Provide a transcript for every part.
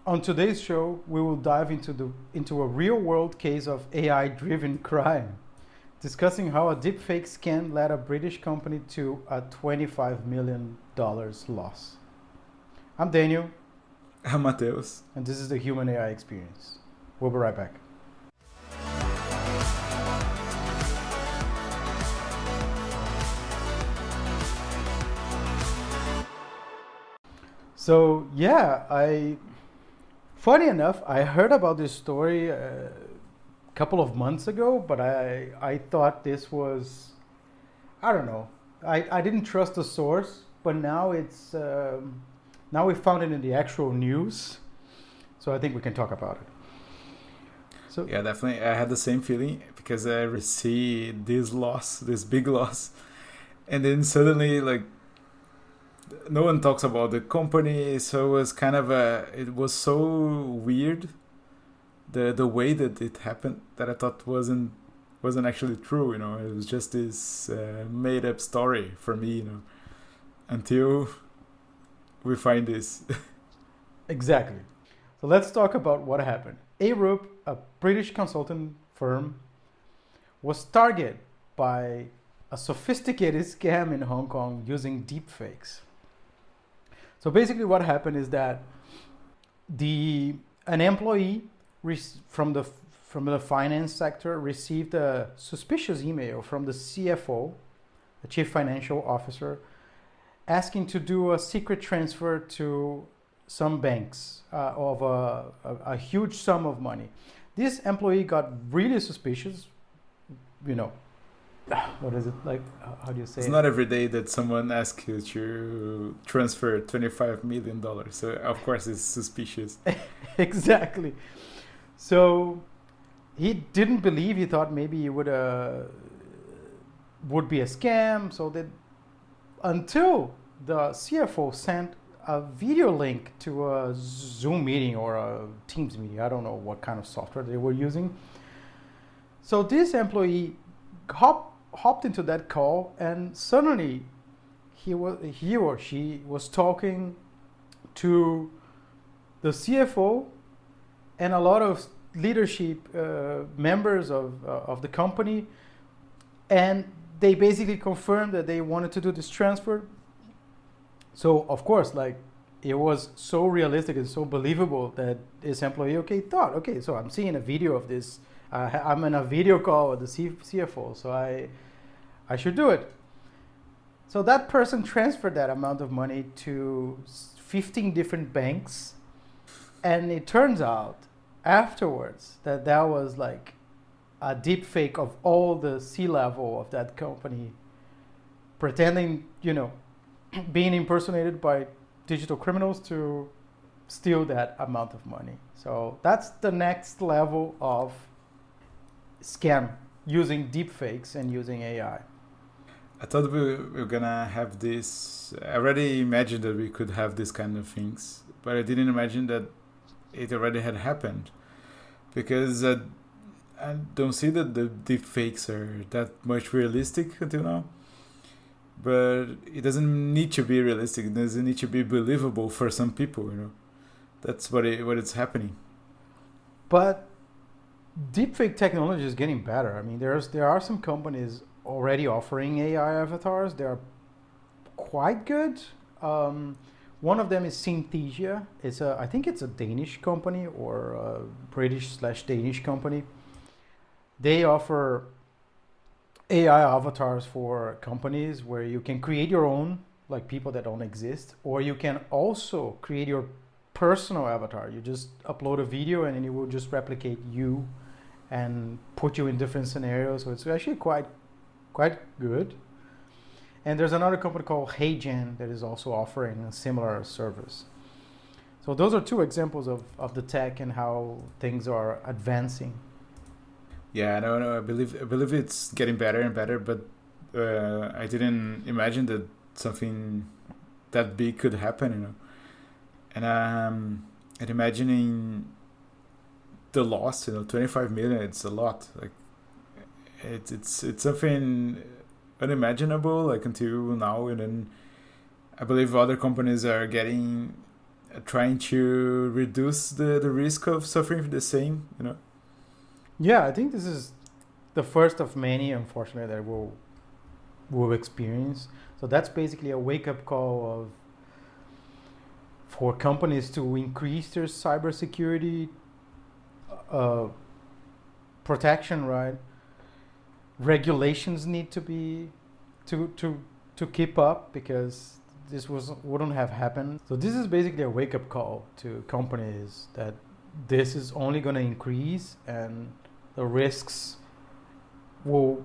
On today's show, we will dive into a real-world case of AI-driven crime, discussing how a deepfake scam led a British company to a $25 million loss. I'm Daniel. I'm Mateus. And this is the Human AI Experience. We'll be right back. So funny enough, I heard about this story a couple of months ago, but I thought this was, I don't know, I didn't trust the source, but now now we found it in the actual news, so I think we can talk about it. So yeah, definitely, I had the same feeling because I received this big loss, and then suddenly no one talks about the company, so it was kind of it was so weird, the way that it happened, that I thought wasn't actually true. It was just this made up story for me, until we find this. Exactly. So let's talk about what happened. Arup, a British consulting firm, was targeted by a sophisticated scam in Hong Kong using deepfakes. So basically what happened is that an employee from the finance sector received a suspicious email from the CFO, the chief financial officer, asking to do a secret transfer to some banks of a huge sum of money. This employee got really suspicious, what is it like? How do you say it's not every day that someone asks you to transfer $25 million. So of course it's suspicious. Exactly. So he didn't believe. He thought maybe it would be a scam. So that until the CFO sent a video link to a Zoom meeting or a Teams meeting. I don't know what kind of software they were using. So this employee hopped into that call, and suddenly he or she was talking to the CFO and a lot of leadership members of the company, and they basically confirmed that they wanted to do this transfer. So of course, it was so realistic and so believable that this employee thought, so I'm seeing a video of this. I'm in a video call with the CFO, so I should do it. So that person transferred that amount of money to 15 different banks, and it turns out afterwards that was like a deep fake of all the C-level of that company, pretending, being impersonated by digital criminals to steal that amount of money. So that's the next level of scam, using deepfakes and using AI. I thought we were gonna have this. I already imagined that we could have these kind of things, but I didn't imagine that it already had happened, because I don't see that the deepfakes are that much realistic until now. But it doesn't need to be realistic. It doesn't need to be believable for some people. That's what it's happening. But deepfake technology is getting better. I mean, there are some companies already offering AI avatars. They are quite good. One of them is Synthesia. I think it's a Danish company or a British/Danish company. They offer AI avatars for companies where you can create your own, like people that don't exist, or you can also create your personal avatar. You just upload a video and then it will just replicate you and put you in different scenarios. So it's actually quite good. And there's another company called HeyGen that is also offering a similar service. So those are two examples of the tech and how things are advancing. Yeah, no, I believe it's getting better and better, but I didn't imagine that something that big could happen, And imagining the loss, 25 million, it's a lot. It's something unimaginable, until now. And then I believe other companies are getting trying to reduce the risk of suffering the same, you know? Yeah, I think this is the first of many, unfortunately, that we'll experience. So that's basically a wake-up call for companies to increase their cybersecurity protection, right? Regulations need to be to keep up, because this wouldn't have happened. So this is basically a wake-up call to companies that this is only going to increase and the risks will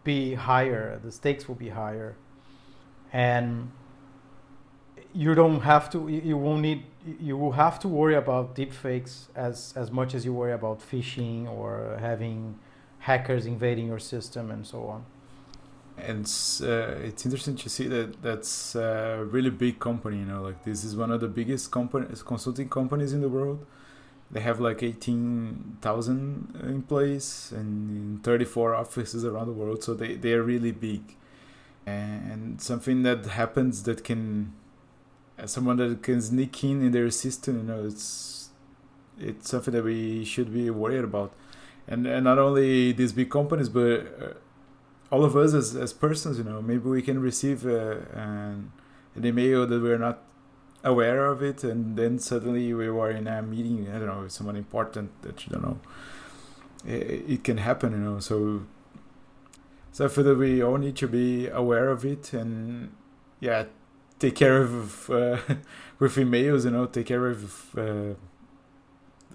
be higher, the stakes will be higher, and you don't have to, you will have to worry about deepfakes as much as you worry about phishing or having hackers invading your system and so on. And it's interesting to see that's a really big company, you know, like this is one of the biggest consulting companies in the world. They have like 18,000 employees and in 34 offices around the world, so they are really big. And something that happens that can, someone that can sneak in their system, you know, it's something that we should be worried about. And not only these big companies, but all of us as persons, you know, maybe we can receive an email that we're not aware of it, and then suddenly we were in a meeting, I don't know, with someone important that you don't know. It can happen, you know. So I feel that we all need to be aware of it, and take care of with emails, you know, take care of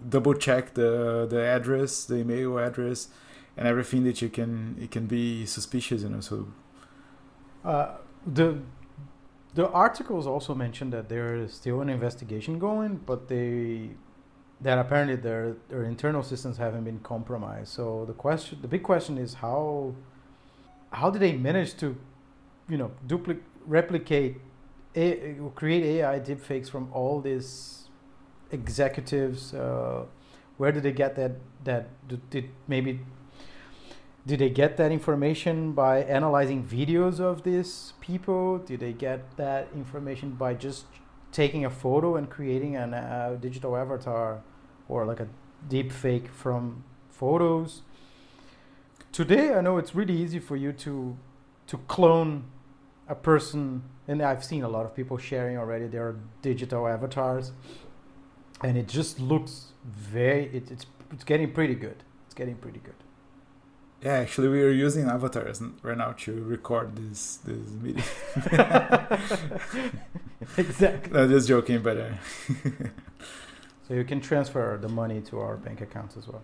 double check the address, the email address, and everything that it can be suspicious, you know. So the articles also mentioned that there is still an investigation going, but that apparently their internal systems haven't been compromised. So the big question is how did they manage to, you know, replicate, create AI deepfakes from all these executives? Where did they get that? Did they get that information by analyzing videos of these people? Did they get that information by just taking a photo and creating a digital avatar or like a deep fake from photos? Today, I know it's really easy for you to clone a person, and I've seen a lot of people sharing already their digital avatars, and it just looks it's getting pretty good. It's getting pretty good. Yeah, actually, we are using avatars right now to record this meeting. Exactly. No, just joking, but so you can transfer the money to our bank accounts as well.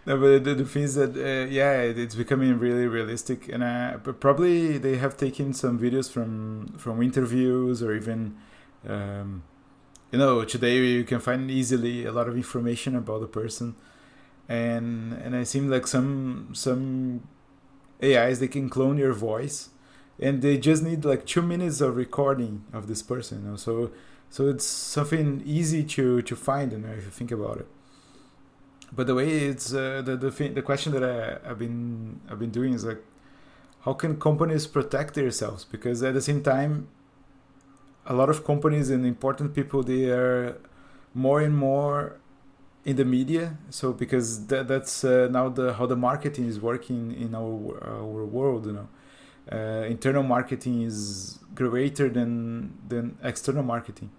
No, but the thing is that it's becoming really realistic, and but probably they have taken some videos from interviews, or even you know, today you can find easily a lot of information about the person. And I seem like some AIs, they can clone your voice, and they just need like 2 minutes of recording of this person, you know. So it's something easy to find, you know, if you think about it. But the way it's the question that I've been doing is like, how can companies protect themselves? Because at the same time, a lot of companies and important people, they are more and more in the media. So because that's now how the marketing is working in our world, you know. Internal marketing is greater than external marketing.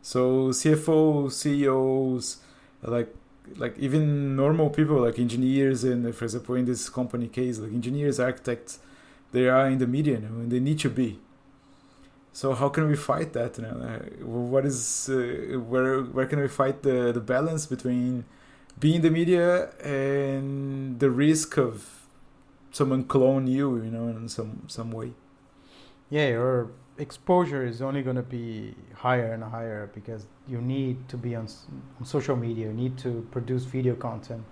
So CFOs, CEOs, like even normal people like engineers, and for example in this company case, like engineers, architects, they are in the media, you know, and they need to be. So how can we fight that? You know, what is where can we fight the balance between being the media and the risk of someone clone you, you know, in some way? Yeah, your exposure is only going to be higher and higher because you need to be on social media. You need to produce video content.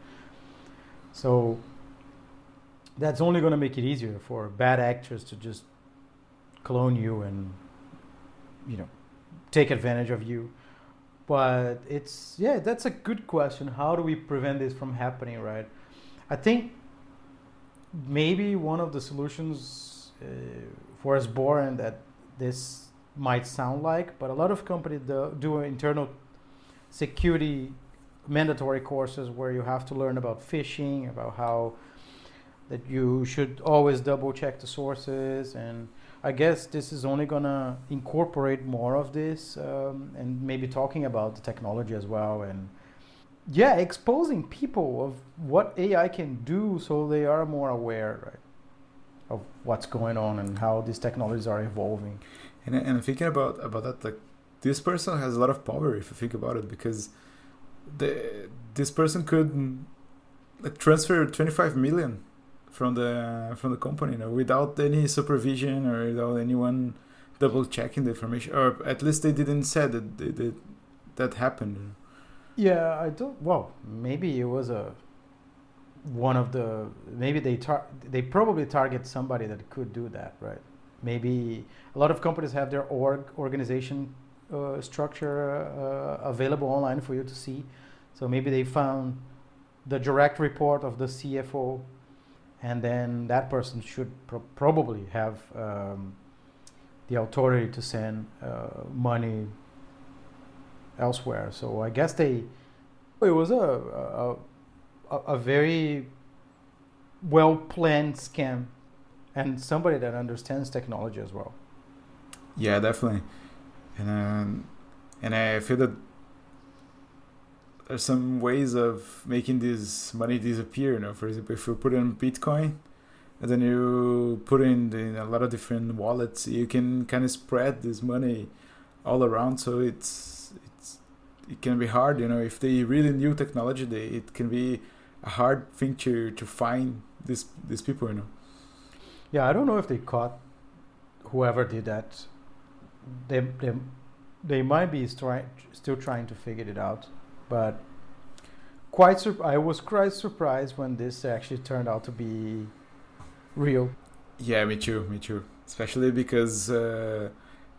So that's only going to make it easier for bad actors to just clone you and, you know, take advantage of you. But that's a good question. How do we prevent this from happening, right? I think maybe one of the solutions for us born that this might sound like, but a lot of companies do internal security mandatory courses where you have to learn about phishing, about how that you should always double check the sources, and I guess this is only gonna incorporate more of this, and maybe talking about the technology as well, and exposing people of what AI can do so they are more aware, right, of what's going on and how these technologies are evolving. And thinking about that, like, this person has a lot of power if you think about it, because this person could like transfer 25 million from the company, without any supervision or without anyone double checking the information, or at least they didn't say that happened. Yeah, I don't. Well, maybe it was maybe they probably target somebody that could do that, right? Maybe a lot of companies have their organization structure available online for you to see. So maybe they found the direct report of the CFO, and then that person should probably have the authority to send money elsewhere. So I guess it was a very well planned scam, and somebody that understands technology as well. Yeah, definitely. And I feel that there's some ways of making this money disappear. For example, if you put it in Bitcoin and then you put it in a lot of different wallets, you can kind of spread this money all around. So it can be hard, if they really knew technology, it can be a hard thing to find these people, Yeah, I don't know if they caught whoever did that. They might be still trying to figure it out, but I was quite surprised when this actually turned out to be real. Yeah, me too. Especially because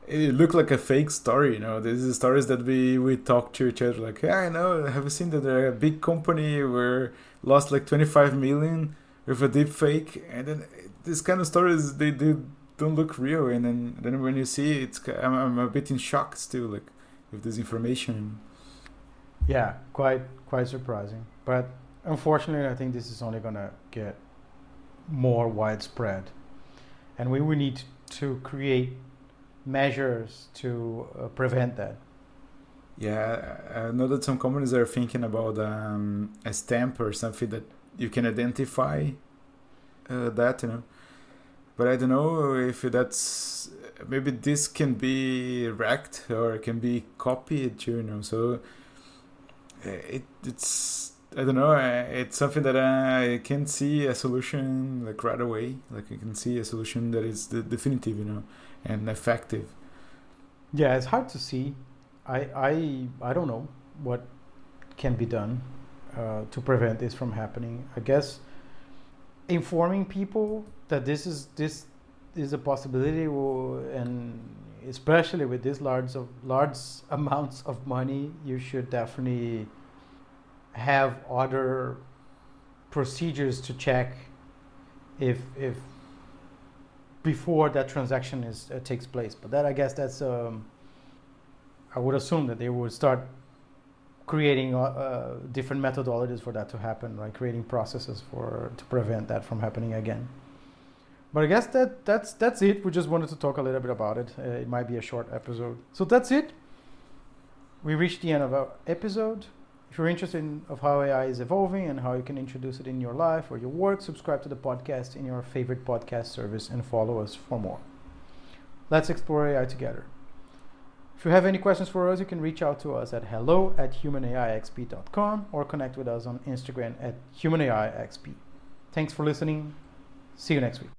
it looked like a fake story, This is stories that we talk to each other, like, yeah, I know. Have you seen that a big company were lost like 25 million with a deepfake? And then this kind of stories, they don't look real. And then when you see it, I'm a bit in shock still, like, with this information. Yeah, quite surprising. But unfortunately, I think this is only gonna get more widespread, and we will need to create measures to prevent that. Yeah, I know that some companies are thinking about a stamp or something that you can identify that, But I don't know if that's, maybe this can be wrecked or can be copied too, So it's I don't know. It's something that I can see a solution like right away. Like I can see a solution that is definitive, and effective. Yeah, it's hard to see. I don't know what can be done to prevent this from happening. I guess informing people that this is a possibility, and especially with this large amounts of money, you should definitely have other procedures to check if before that transaction takes place. But that, I guess, that's I would assume that they would start creating different methodologies for that to happen, right? Creating processes to prevent that from happening again. But I guess that's it. We just wanted to talk a little bit about it. It might be a short episode. So that's it. We reached the end of our episode. If you're interested in how AI is evolving and how you can introduce it in your life or your work, subscribe to the podcast in your favorite podcast service and follow us for more. Let's explore AI together. If you have any questions for us, you can reach out to us at hello@humanaixp.com or connect with us on Instagram @humanaixp. Thanks for listening. See you next week.